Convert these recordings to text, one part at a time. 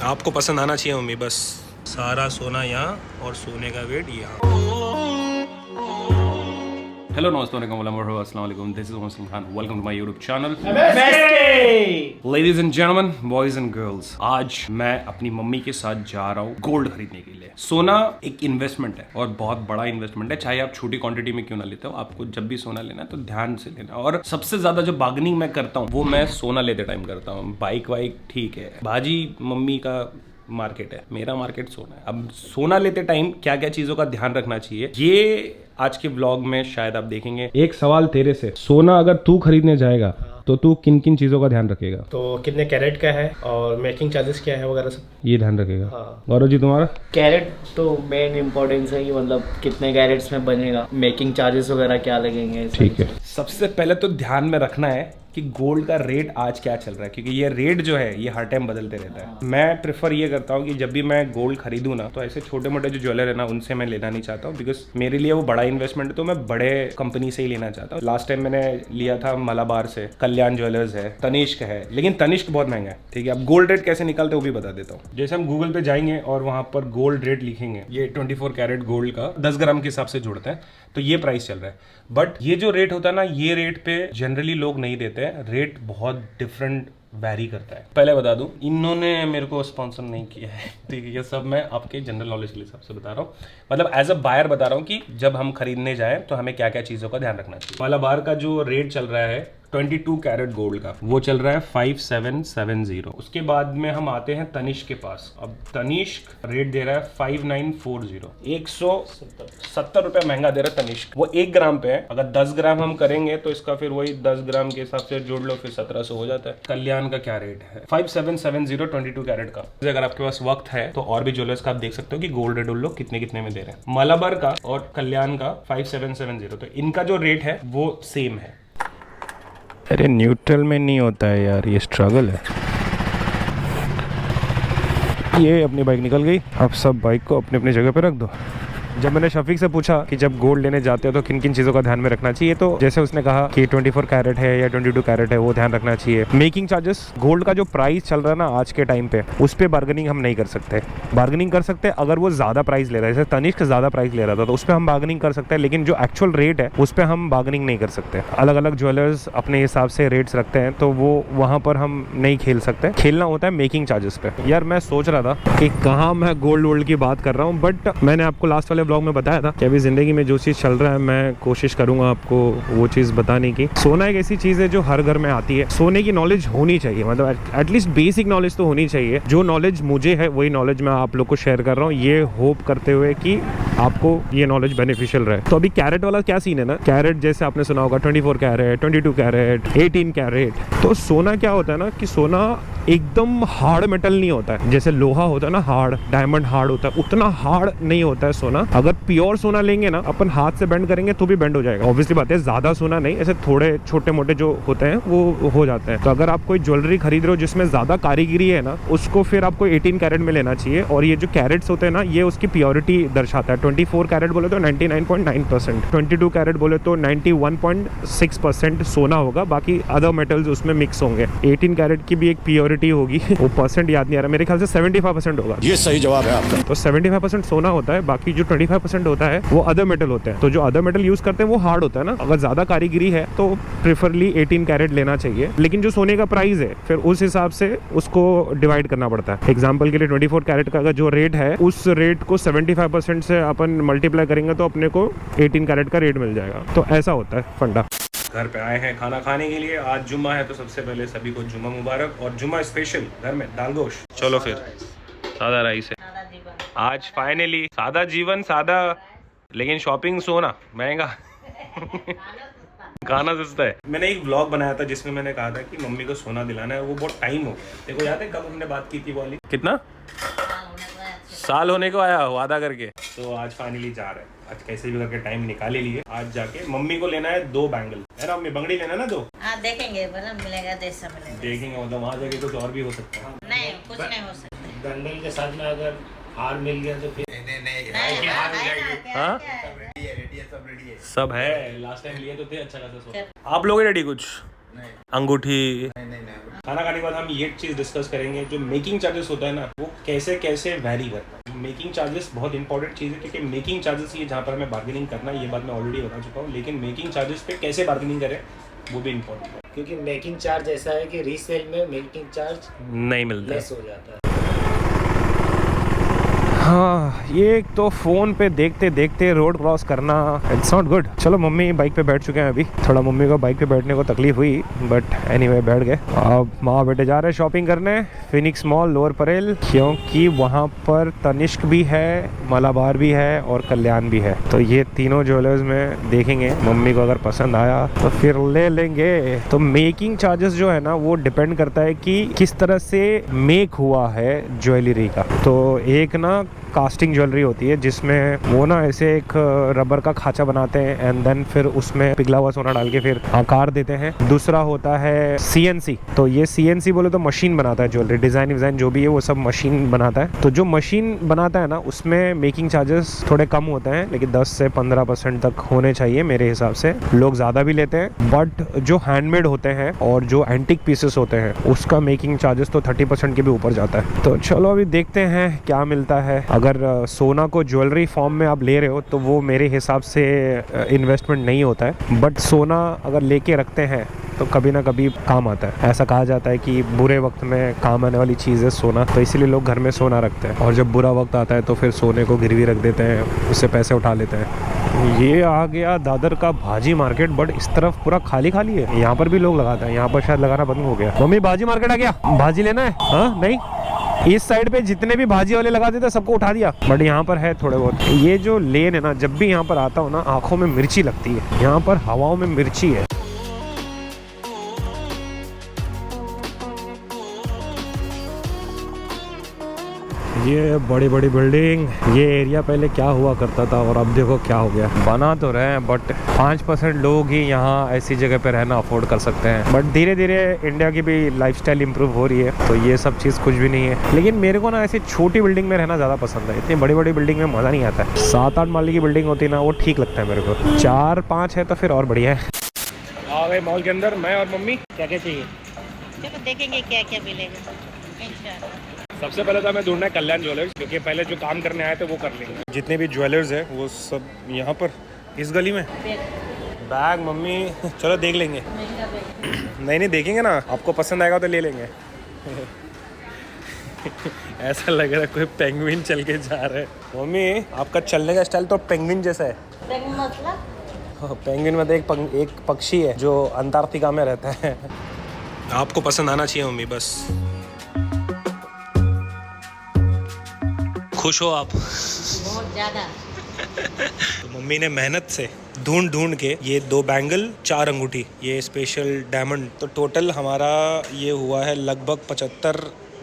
आपको पसंद आना चाहिए मम्मी, बस सारा सोना यहाँ और सोने का वेट यहाँ। हेलो नमस्ते अस्सलाम वालेकुम, this is Muslim Khan, welcome to my YouTube channel. Ladies and gentleman, boys and girls, आज मैं अपनी मम्मी के साथ जा रहा हूँ गोल्ड खरीदने के लिए। सोना एक इन्वेस्टमेंट है और बहुत बड़ा इन्वेस्टमेंट है, चाहे आप छोटी क्वांटिटी में क्यों ना लेते हो। आपको जब भी सोना लेना है तो ध्यान से लेना। और सबसे ज्यादा जो बार्गेनिंग मैं करता हूँ वो मैं सोना लेते टाइम करता हूँ। बाइक वाइक ठीक है, बाजी मम्मी का मार्केट है, मेरा मार्केट सोना है। अब सोना लेते टाइम क्या क्या चीजों का ध्यान रखना चाहिए, ये आज के व्लॉग में शायद आप देखेंगे। एक सवाल तेरे से, सोना अगर तू खरीदने जाएगा तो तू किन किन चीजों का ध्यान रखेगा? तो कितने कैरेट का है और मेकिंग चार्जेस क्या है वगैरह सब ये ध्यान रखेगा। हाँ। गौरव जी तुम्हारा? कैरेट तो मेन इम्पोर्टेंस है कि मतलब कितने कैरेट्स में बनेगा, मेकिंग चार्जेस वगैरह क्या लगेंगे। ठीक है, सबसे पहले तो ध्यान में रखना है कि गोल्ड का रेट आज क्या चल रहा है, क्योंकि ये रेट जो है ये हर टाइम बदलते रहता है। मैं प्रेफर ये करता हूँ कि जब भी मैं गोल्ड खरीदूं ना, तो ऐसे छोटे मोटे जो ज्वेलर है ना उनसे मैं लेना नहीं चाहता हूँ, बिकॉज मेरे लिए वो बड़ा इन्वेस्टमेंट है, तो मैं बड़े कंपनी से ही लेना चाहता हूँ। लास्ट टाइम मैंने लिया था मलाबार से, कल्याण ज्वेलर्स है, तनिष्क है, लेकिन तनिष्क बहुत महंगा है। ठीक है, अब गोल्ड रेट कैसे निकलते हैं वो भी बता देता हूँ। जैसे हम गूगल पे जाएंगे और वहां पर गोल्ड रेट लिखेंगे, ये 24 कैरेट गोल्ड का 10 ग्राम के हिसाब से जुड़ता है, तो ये प्राइस चल रहा है। बट ये जो रेट होता है ना, ये रेट पे जनरली लोग नहीं देते हैं। रेट बहुत डिफरेंट वैरी करता है। पहले बता दूं, इन्होंने मेरे को स्पॉन्सर नहीं किया है, ठीक है, ये सब मैं आपके जनरल नॉलेज के हिसाब से बता रहा हूँ। मतलब एज अ बायर बता रहा हूँ कि जब हम खरीदने जाएं तो हमें क्या क्या चीज़ों का ध्यान रखना चाहिए। मलाबार का जो रेट चल रहा है 22 कैरेट गोल्ड का, वो चल रहा है 5770। उसके बाद में हम आते हैं तनिष्क के पास। अब तनिष्क रेट दे रहा है 5940, 170 रुपये महंगा दे रहा है तनिष्क। वो 1 ग्राम पे है, अगर 10 ग्राम हम करेंगे तो इसका फिर वही 10 ग्राम के हिसाब से जोड़ लो, फिर 1700 हो जाता है। कल्याण का क्या रेट है? 5770 22 कैरेट का। अगर आपके पास वक्त है तो और भी ज्वेलर्स का आप देख सकते हो कि गोल्ड रेट उन लोग कितने कितने में दे रहे हैं। मलाबार का और कल्याण का 5770, तो इनका जो रेट है वो सेम है। अरे न्यूट्रल में नहीं होता है यार, ये स्ट्रगल है। ये अपनी बाइक निकल गई, अब सब बाइक को अपनी अपनी जगह पे रख दो। जब मैंने शफीक से पूछा कि जब गोल्ड लेने जाते हो तो किन किन चीज़ों का ध्यान में रखना चाहिए, तो जैसे उसने कहा कि 24 कैरेट है या 22 कैरेट है, वो ध्यान रखना चाहिए। मेकिंग चार्जेस, गोल्ड का जो प्राइस चल रहा है ना आज के टाइम पे, उस पर बार्गेनिंग हम नहीं कर सकते। बार्गेनिंग कर सकते हैं अगर वो ज़्यादा प्राइस ले रहा है, जैसे तनिष्क ज़्यादा प्राइस ले रहा था तो उस पर हम बार्गेनिंग कर सकते हैं, लेकिन जो एक्चुअल रेट है उस पर हम बार्गेनिंग नहीं कर सकते। अलग अलग ज्वेलर्स अपने हिसाब से रेट्स रखते हैं, तो वो वहाँ पर हम नहीं खेल सकते। खेलना होता है मेकिंग चार्जेस पे। यार मैं सोच रहा था कि कहाँ मैं गोल्ड वोल्ड की बात कर रहा हूँ, बट मैंने आपको लास्ट वाले ब्लॉग में बताया था कि अभी ज़िंदगी में जो चीज़ चल रहा है मैं कोशिश करूँगा आपको वो चीज़ बताने की। सोना एक ऐसी चीज़ है जो हर घर में आती है। सोने की नॉलेज होनी चाहिए, मतलब एटलीस्ट बेसिक नॉलेज तो होनी चाहिए। जो नॉलेज मुझे है वही नॉलेज मैं आप लोग को शेयर कर रहा हूँ, ये होप करते हुए कि आपको ये नॉलेज बेनिफिशियल रहे। तो अभी कैरेट वाला क्या सीन है ना, कैरेट जैसे आपने सुना होगा 24 कैरेट, 22 कैरेट, 18 कैरेट। तो सोना क्या होता है ना कि सोना एकदम हार्ड मेटल नहीं होता है। जैसे लोहा होता है ना हार्ड, डायमंड हार्ड होता है, उतना हार्ड नहीं होता है सोना। अगर प्योर सोना लेंगे ना, अपन हाथ से बेंड करेंगे तो भी बेंड हो जाएगा। ऑब्वियसली बात है, ज्यादा सोना नहीं, ऐसे थोड़े छोटे मोटे जो होते हैं वो हो जाते हैं। तो अगर आप कोई ज्वेलरी खरीद रहे हो जिसमें ज्यादा कारीगिरी है ना, उसको फिर आपको 18 कैरेट में लेना चाहिए। और ये जो कैरेट्स होते हैं ना, ये उसकी प्योरिटी दर्शाता है। 24 कैरेट बोले तो 99.9%, 22 कैरेट बोले तो 91.6% सोना होगा, बाकी अदर मेटल्स उसमें मिक्स होंगे। 18 कैरेट की भी एक प्योरिटी होगी, वो परसेंट याद नहीं आ रहा, मेरे ख्याल से 75% होगा। ये सही जवाब है आपका। तो 75% सोना होता है, बाकी जो 25% होता है वो अदर मेटल होते हैं। तो जो अदर मेटल यूज करते हैं वो हार्ड होता है ना, अगर ज्यादा कारीगिरी है तो प्रेफरली 18 कैरेट लेना चाहिए। लेकिन जो सोने का प्राइस है फिर उस हिसाब से उसको डिवाइड करना पड़ता है। एग्जाम्पल के लिए 24 कैरेट का जो रेट है, उस रेट को 75% से अपन मल्टीप्लाई करेंगे तो अपने को 18 कैरेट का रेट मिल जाएगा। तो ऐसा होता है फंडा। घर पे आए हैं खाना खाने के लिए, आज जुम्मा है तो सबसे पहले सभी को जुम्मा मुबारक। और जुम्मा स्पेशल घर में दाल गोश्त। चलो फिर सादा राइस है आज, फाइनली सादा जीवन सादा, लेकिन शॉपिंग सोना महंगा खाना सस्ता है। मैंने एक व्लॉग बनाया था जिसमें मैंने कहा था कि मम्मी को सोना दिलाना है, वो बहुत टाइम हो गया। देखो याद है कब हमने बात की थी वाली? कितना साल होने को आया वादा करके। तो आज फाइनली जा रहे हैं, आज कैसे भी करके टाइम निकाल ही लिए। आज जाके मम्मी को लेना है 2 बैंगल, है ना मम्मी? बंगड़ी लेना ना 2। हाँ देखेंगे, बोला मिलेगा जैसा मिलेगा। देखेंगे, मतलब वहाँ जाके कुछ और भी हो सकता है। नहीं कुछ नहीं हो सकता। बैंगल के साथ में अगर हार मिल गया तो फिर हाँ सब है, लास्ट टाइम लिए तो थे अच्छा खासा। आप लोग रेडी कुछ? अंगूठी खाना खाने के बाद हम ये चीज़ डिस्कस करेंगे, जो मेकिंग चार्जेस होता है ना वो कैसे कैसे वैरी करता है। मेकिंग चार्जेस बहुत इंपॉर्टेंट चीज़ है, क्योंकि मेकिंग चार्जेस ये जहाँ पर हमें बार्गेनिंग करना है, ये बात मैं ऑलरेडी बता चुका हूँ, लेकिन मेकिंग चार्जेस पे कैसे बार्गेनिंग करें वो भी इम्पोर्टेंट है। क्योंकि मेकिंग चार्ज ऐसा है कि रीसेल में मेकिंग चार्ज नहीं मिलता लेस हो जाता है। हाँ, ये एक तो फ़ोन पे देखते देखते रोड क्रॉस करना इट्स नॉट गुड। चलो मम्मी बाइक पे बैठ चुके हैं, अभी थोड़ा मम्मी को बाइक पे बैठने को तकलीफ हुई, बट एनीवे बैठ गए। अब माँ बेटे जा रहे हैं शॉपिंग करने फिनिक्स मॉल लोअर परेल, क्योंकि वहाँ पर तनिष्क भी है, मलाबार भी है और कल्याण भी है। तो ये तीनों ज्वेलर्स में देखेंगे, मम्मी को अगर पसंद आया तो फिर ले लेंगे। तो मेकिंग चार्जेस जो है ना वो डिपेंड करता है कि किस तरह से मेक हुआ है ज्वेलरी का। तो एक ना कास्टिंग ज्वेलरी होती है जिसमें वो ना ऐसे एक रबर का खांचा बनाते हैं एंड देन फिर उसमें पिघला हुआ सोना डाल के फिर आकार देते हैं। दूसरा होता है CNC। तो ये CNC बोले तो मशीन बनाता है ज्वेलरी, डिज़ाइन विज़ाइन जो भी है वो सब मशीन बनाता है। तो जो मशीन बनाता है ना उसमें मेकिंग चार्जेस थोड़े कम होते हैं, लेकिन 10 से 15% तक होने चाहिए मेरे हिसाब से। लोग ज़्यादा भी लेते हैं, बट जो हैंडमेड होते हैं और जो एंटिक पीसेस होते हैं उसका मेकिंग चार्जेस तो 30% के भी ऊपर जाता है। तो चलो अभी देखते हैं क्या मिलता है। अगर सोना को ज्वेलरी फॉर्म में आप ले रहे हो तो वो मेरे हिसाब से इन्वेस्टमेंट नहीं होता है, बट सोना अगर लेके रखते हैं तो कभी ना कभी काम आता है। ऐसा कहा जाता है कि बुरे वक्त में काम आने वाली चीज़ है सोना, तो इसीलिए लोग घर में सोना रखते हैं, और जब बुरा वक्त आता है तो फिर सोने को गिरवी रख देते हैं, उससे पैसे उठा लेते हैं। ये आ गया दादर का भाजी मार्केट, बट इस तरफ पूरा खाली खाली है। यहाँ पर भी लोग लगाते हैं, यहाँ पर शायद लगाना बंद हो गया। मम्मी भाजी मार्केट आ गया, भाजी लेना है? हाँ नहीं, इस साइड पे जितने भी भाजी वाले लगाते थे सबको उठा दिया, बट यहाँ पर है थोड़े बहुत। ये जो लेन है ना, जब भी यहाँ पर आता हूँ ना आंखों में मिर्ची लगती है, यहाँ पर हवाओं में मिर्ची है। ये बड़ी बड़ी बिल्डिंग, ये एरिया पहले क्या हुआ करता था और अब देखो क्या हो गया। बना तो रहे हैं बट 5% लोग ही यहाँ ऐसी जगह पे रहना अफोर्ड कर सकते हैं, बट धीरे धीरे इंडिया की भी लाइफस्टाइल इंप्रूव हो रही है, तो ये सब चीज़ कुछ भी नहीं है। लेकिन मेरे को ना ऐसी छोटी बिल्डिंग में रहना ज़्यादा पसंद है, इतनी बड़ी बड़ी बिल्डिंग में मज़ा नहीं आता है। 7-8 माले की बिल्डिंग होती है ना वो ठीक लगता है मेरे को, 4-5 है तो फिर और बढ़िया है। आ गए मॉल के अंदर, मैं और मम्मी। क्या क्या चाहिए? चलो देखेंगे क्या क्या मिलेगा इंशाल्लाह। सबसे पहले तो हमें ढूंढना है कल्याण ज्वेलर्स, क्योंकि पहले जो काम करने आए थे वो कर लेंगे। जितने भी ज्वेलर्स हैं वो सब यहाँ पर इस गली में। बैग मम्मी चलो देख लेंगे। नहीं देखेंगे ना, आपको पसंद आएगा तो ले लेंगे। ऐसा लग रहा है कोई पेंगुइन चल के जा रहा है। मम्मी आपका चलने का स्टाइल तो पेंगुइन जैसा है। मतलब पेंगुइन मतलब एक पक्षी है जो अंटार्कटिका में रहता है। आपको पसंद आना चाहिए मम्मी, बस खुश हो आप? बहुत ज्यादा। तो मम्मी ने मेहनत से ढूंढ के ये 2 बैंगल 4 अंगूठी, ये स्पेशल डायमंड, तो टोटल हमारा ये हुआ है लगभग 75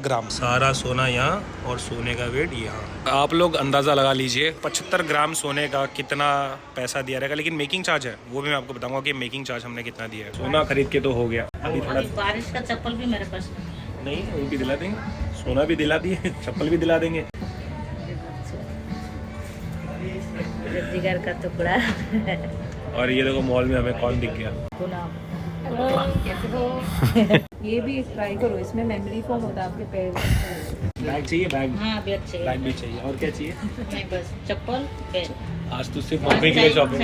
ग्राम। सारा सोना यहाँ और सोने का वेट यहाँ। आप लोग अंदाज़ा लगा लीजिए 75 ग्राम सोने का कितना पैसा दिया रहेगा, लेकिन मेकिंग चार्ज है वो भी मैं आपको बताऊंगा कि मेकिंग चार्ज हमने कितना दिया है। सोना खरीद के तो हो गया, अभी थोड़ा बारिश का चप्पल भी मेरे पास नहीं, वो भी दिला देंगे, सोना भी दिला दिए, चप्पल भी दिला देंगे। जिगर का टुकड़ा। और ये देखो मॉल में हमें कौन दिख गया? ये भी ट्राई करो, इसमें मेमोरी फोम होता है आपके पैर। बैग चाहिए? बैग? हाँ बैग चाहिए। बैग भी चाहिए। और क्या चाहिए? नहीं बस चप्पल बैग। आज तो सिर्फ मम्मी के लिए शॉपिंग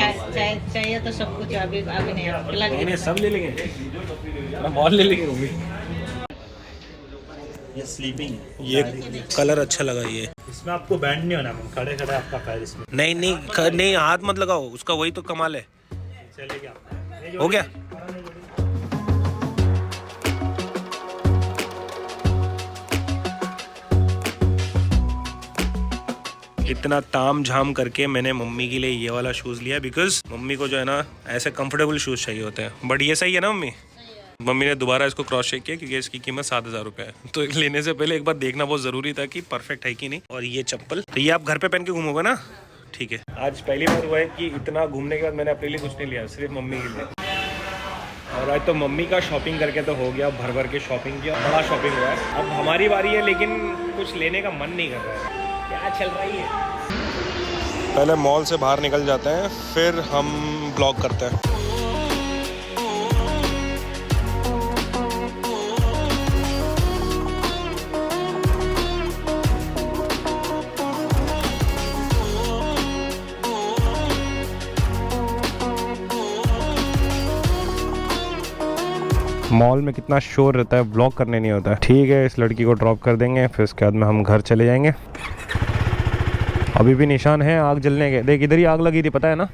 चाहिए तो सब कुछ अभी नहीं। नहीं सब ले लेंगे, मॉल ले लेंगे मम्मी। ये स्लीपिंग, ये कलर अच्छा लगा ये। इसमें आपको बैंड नहीं होना, खड़े खड़े आपका पैर इसमें। नहीं हाथ मत लगाओ, उसका वही तो कमाल है। चलेगा, हो गया। इतना ताम झाम करके मैंने मम्मी के लिए ये वाला शूज़ लिया, बिकॉज मम्मी को जो है ना ऐसे कंफर्टेबल शूज़ चाहिए होते हैं। बट ये सही है ना मम्मी? मम्मी ने दोबारा इसको क्रॉस चेक किया क्योंकि इसकी कीमत 7,000 रुपये है, तो लेने से पहले एक बार देखना बहुत ज़रूरी था कि परफेक्ट है कि नहीं। और ये चप्पल तो ये आप घर पे पहन के घूमोगे ना, ठीक है। आज पहली बार हुआ है कि इतना घूमने के बाद मैंने अपने लिए कुछ नहीं लिया, सिर्फ मम्मी के लिए। और आज तो मम्मी का शॉपिंग करके तो हो गया, भर भर के शॉपिंग किया, बड़ा शॉपिंग हुआ है। अब हमारी बारी है, लेकिन कुछ लेने का मन नहीं कर रहा है। क्या चल रही है? पहले मॉल से बाहर निकल जाते हैं, फिर हम ब्लॉग करते हैं। मॉल में कितना शोर रहता है, ब्लॉक करने नहीं होता है। ठीक है, इस लड़की को ड्रॉप कर देंगे, फिर उसके बाद में हम घर चले जाएंगे। अभी भी निशान है आग जलने के, देख इधर ही आग लगी थी, पता है ना।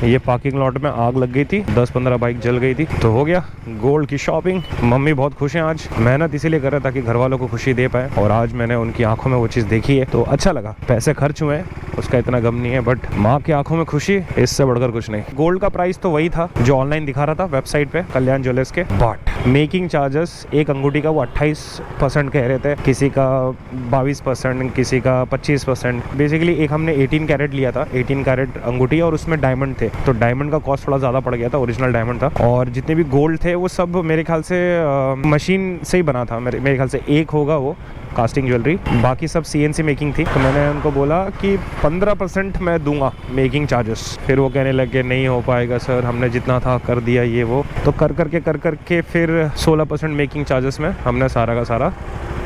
ये पार्किंग लॉट में आग लग गई थी, 10-15 बाइक जल गई थी। तो हो गया गोल्ड की शॉपिंग। मम्मी बहुत खुश हैं आज, मेहनत इसीलिए कर रहा था कि घर वालों को खुशी दे पाए, और आज मैंने उनकी आंखों में वो चीज़ देखी है तो अच्छा लगा। पैसे खर्च हुए उसका इतना गम नहीं है, बट माँ की आंखों में खुशी, इससे बढ़कर कुछ नहीं। गोल्ड का प्राइस तो वही था जो ऑनलाइन दिखा रहा था वेबसाइट पे कल्याण ज्वेलर्स के, बट मेकिंग चार्जेस एक अंगूठी का वो 28% कह रहे थे, किसी का 22%, किसी का 25%। बेसिकली एक हमने 18 कैरेट लिया था, 18 कैरेट अंगूठी, और उसमें डायमंड थे, तो डायमंड का कॉस्ट थोड़ा ज़्यादा पड़ गया था, ओरिजिनल डायमंड था। और जितने भी गोल्ड थे वो सब मेरे ख्याल से मशीन से ही बना था, मेरे ख्याल से एक होगा वो कास्टिंग ज्वेलरी, बाकी सब CNC मेकिंग थी। तो मैंने उनको बोला कि 15% मैं दूंगा मेकिंग चार्जेस। फिर वो कहने लगे नहीं हो पाएगा सर, हमने जितना था कर दिया ये वो। तो कर करके फिर 16% मेकिंग चार्जेस में हमने सारा का सारा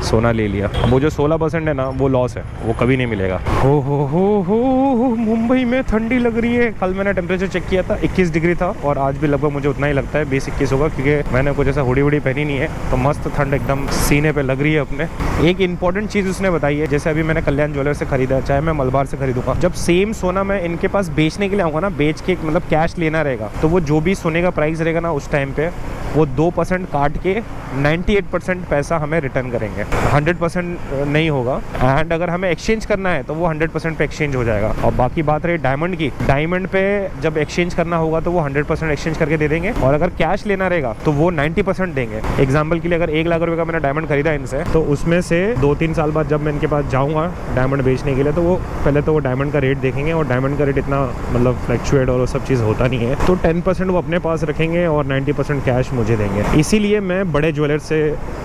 सोना ले लिया। अब वो जो 16% है ना वो लॉस है, वो कभी नहीं मिलेगा। हो मुंबई में ठंडी लग रही है। कल मैंने टेम्परेचर चेक किया था 21 डिग्री था, और आज भी लगभग मुझे उतना ही लगता है, 20-21 होगा, क्योंकि मैंने कुछ ऐसा हुडी पहनी नहीं है। तो मस्त ठंड एकदम सीने पे लग रही है अपने। एक इंपॉर्टेंट चीज़ उसने बताई है, जैसे अभी मैंने कल्याण ज्वेलर से खरीदा, चाहे मैं मलबार से खरीदूंगा, जब सेम सोना मैं इनके पास बेचने के लिए आऊँगा ना, बेच के मतलब कैश लेना रहेगा, तो वो जो भी सोने का प्राइस रहेगा ना उस टाइम पे वो 2% काट के 98% पैसा हमें रिटर्न करेंगे, 100% नहीं होगा। एंड अगर हमें एक्सचेंज करना है तो वो 100% पे एक्सचेंज हो जाएगा। और बाकी बात रही डायमंड की, डायमंड पे जब एक्सचेंज करना होगा तो वो 100% एक्सचेंज करके दे देंगे, और अगर कैश लेना रहेगा तो वो 90% देंगे। एग्जाम्पल के लिए अगर 1 लाख रुपये का मैंने डायमंड खरीदा इनसे, तो उसमें से 2-3 साल बाद जब मैं इनके पास जाऊँगा डायमंड बेचने के लिए, तो वो पहले तो वो डायमंड का रेट देखेंगे, और डायमंड का रेट इतना मतलब फ्लक्चुएट और वो सब चीज़ होता नहीं है, तो 10% वो अपने पास रखेंगे और 90% कैश मुझे देंगे। इसीलिए मैं बड़े ज्वेलर से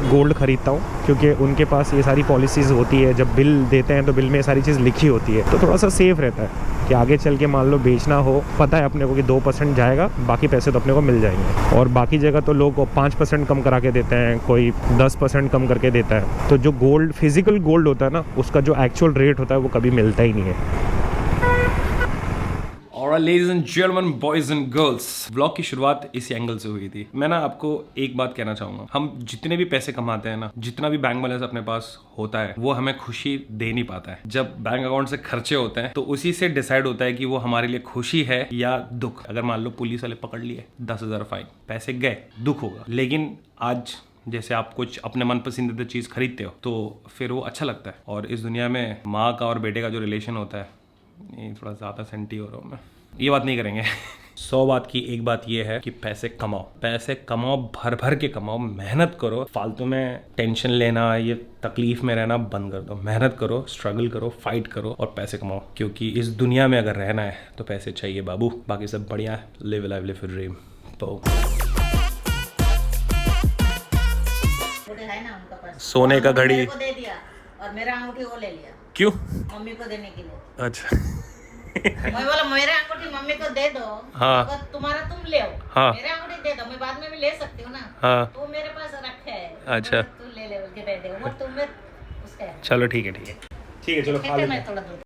गोल्ड खरीदता हूँ, क्योंकि उनके पास ये सारी पॉलिसीज़ होती है, जब बिल देते हैं तो बिल में ये सारी चीज़ लिखी होती है, तो थोड़ा सा सेफ रहता है कि आगे चल के मान लो बेचना हो, पता है अपने को कि 2% जाएगा, बाकी पैसे तो अपने को मिल जाएंगे। और बाकी जगह तो लोग 5% कम करा के देते हैं, कोई 10% कम करके देता है। तो जो गोल्ड फिजिकल गोल्ड होता है ना, उसका जो एक्चुअल रेट होता है वो कभी मिलता ही नहीं है। और ladies and gentleman, boys and girls, blog की शुरुआत इस एंगल से हुई थी। मैं ना आपको एक बात कहना चाहूंगा, हम जितने भी पैसे कमाते हैं ना, जितना भी बैंक बैलेंस अपने पास होता है, वो हमें खुशी दे नहीं पाता है। जब बैंक अकाउंट से खर्चे होते हैं तो उसी से डिसाइड होता है कि वो हमारे लिए खुशी है या दुख। अगर मान लो पुलिस वाले पकड़ लिए, 10,000 फाइन, पैसे गए, दुख होगा। लेकिन आज जैसे आप कुछ अपने मन पसंदीदा चीज खरीदते हो तो फिर वो अच्छा लगता है। और इस दुनिया में माँ का और बेटे का जो रिलेशन होता है, ये थोड़ा ज़्यादा सेंटी हो रहा हूँ मैं, ये बात नहीं करेंगे। 100 बात की एक बात ये है कि पैसे कमाओ, पैसे कमाओ, भर भर के कमाओ, मेहनत करो। फालतू में टेंशन लेना, ये तकलीफ में रहना बंद कर दो। मेहनत करो, स्ट्रगल करो, फाइट करो और पैसे कमाओ, क्योंकि इस दुनिया में अगर रहना है तो पैसे चाहिए बाबू। बाकी सब बढ़िया है। Live life, live dream. सोने का घड़ी मेरे को दे दिया और मेरा अंगूठी वो ले लिया। क्यों? मम्मी को देने के लिए। अच्छा। मैं बोला मेरा अंगूठी मम्मी को दे दो। हाँ। अगर तुम्हारा तुम ले आओ। हाँ। मेरा अंगूठी दे दो, मैं बाद में भी ले सकती हूँ ना। हाँ। तो मेरे पास रखे है। अच्छा। तू ले ले बोल के दे दे, वो तुम्हें उसका है। चलो ठीक है, ठीक है, ठीक है, चलो खा लेते हैं। मैं थोड़ा दूध